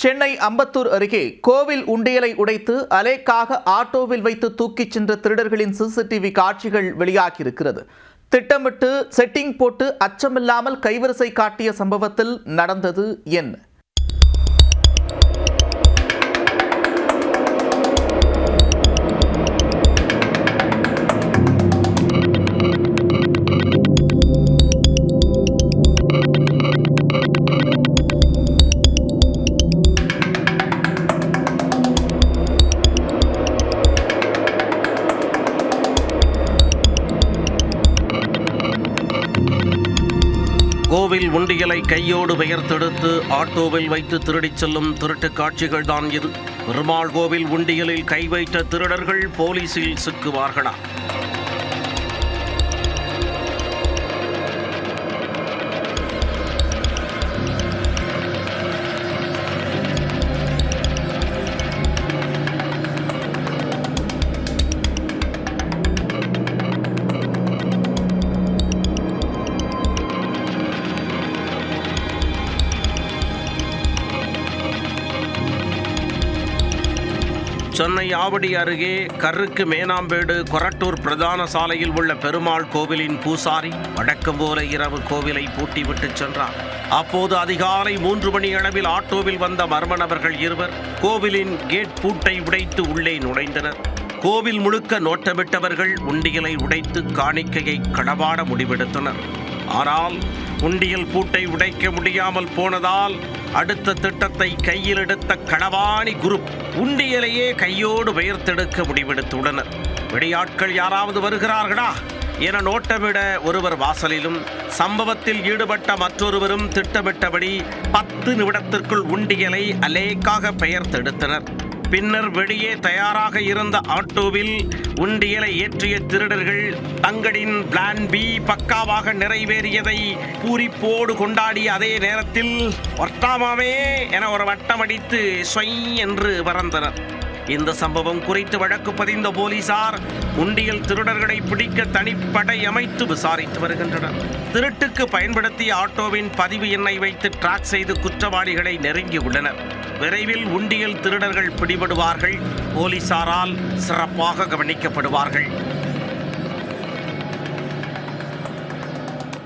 சென்னை அம்பத்தூர் அருகே கோவில் உண்டியலை உடைத்து அலேக்காக ஆட்டோவில் வைத்து தூக்கிச் சென்ற திருடர்களின் சிசிடிவி காட்சிகள் வெளியாகியிருக்கிறது. திட்டமிட்டு செட்டிங் போட்டு அச்சமில்லாமல் கைவரிசை காட்டிய சம்பவத்தில் நடந்தது என்ன? கோவில் உண்டியலை கையோடு பெயர்த்தெடுத்து ஆட்டோவில் வைத்து திருடிச் செல்லும் திருட்டு காட்சிகள் தான் இது. பெருமாள் கோவில் உண்டியலில் கை வைத்த திருடர்கள் போலீசில் சிக்குவார்களா? சென்னை ஆவடி அருகே கருக்கு மேனாம்பேடு கொரட்டூர் பிரதான சாலையில் உள்ள பெருமாள் கோவிலின் பூசாரி வழக்கம் போல இரவு கோவிலை பூட்டிவிட்டு சென்றார். அப்போது அதிகாலை 3 மணி அளவில் ஆட்டோவில் வந்த மர்ம நபர்கள் இருவர் கோவிலின் கேட் பூட்டை உடைத்து உள்ளே நுழைந்தனர். கோவில் முழுக்க நோட்டமிட்டவர்கள் உண்டியலை உடைத்து காணிக்கையை களவாட முடிவெடுத்தனர். ஆனால் உண்டியல் பூட்டை உடைக்க முடியாமல் போனதால் அடுத்த திட்டத்தை கையில் எடுத்த களவாணி குரூப் உண்டியலையே கையோடு பெயர்த்தெடுக்க முடிவெடுத்துள்ளனர். வெளியாட்கள் யாராவது வருகிறார்களா என நோட்டமிட ஒருவர் வாசலிலும், சம்பவத்தில் ஈடுபட்ட மற்றொருவரும் திட்டமிட்டபடி 10 நிமிடத்திற்குள் உண்டியலை அலேக்காக பெயர்த்தெடுத்தனர். பின்னர் வெளியே தயாராக இருந்த ஆட்டோவில் உண்டியலை ஏற்றிய திருடர்கள் தங்களின் பிளான் பி பக்காவாக நிறைவேறியதை பூரிப்போடு கொண்டாடிய அதே நேரத்தில் ஒட்டாமாமே என ஒரு வட்டமடித்து ஸ்வை என்று பறந்தனர். இந்த சம்பவம் குறித்து வழக்கு பதிந்த போலீசார் உண்டியல் திருடர்களை பிடிக்க தனிப்படை அமைத்து விசாரித்து வருகின்றனர். திருட்டுக்கு பயன்படுத்திய ஆட்டோவின் பதிவு எண்ணை வைத்து டிராக் செய்து குற்றவாளிகளை நெருங்கியுள்ளனர். விரைவில் உண்டியல் திருடர்கள் பிடிபடுவார்கள், போலீசாரால் சிறப்பாக கவனிக்கப்படுவார்கள்.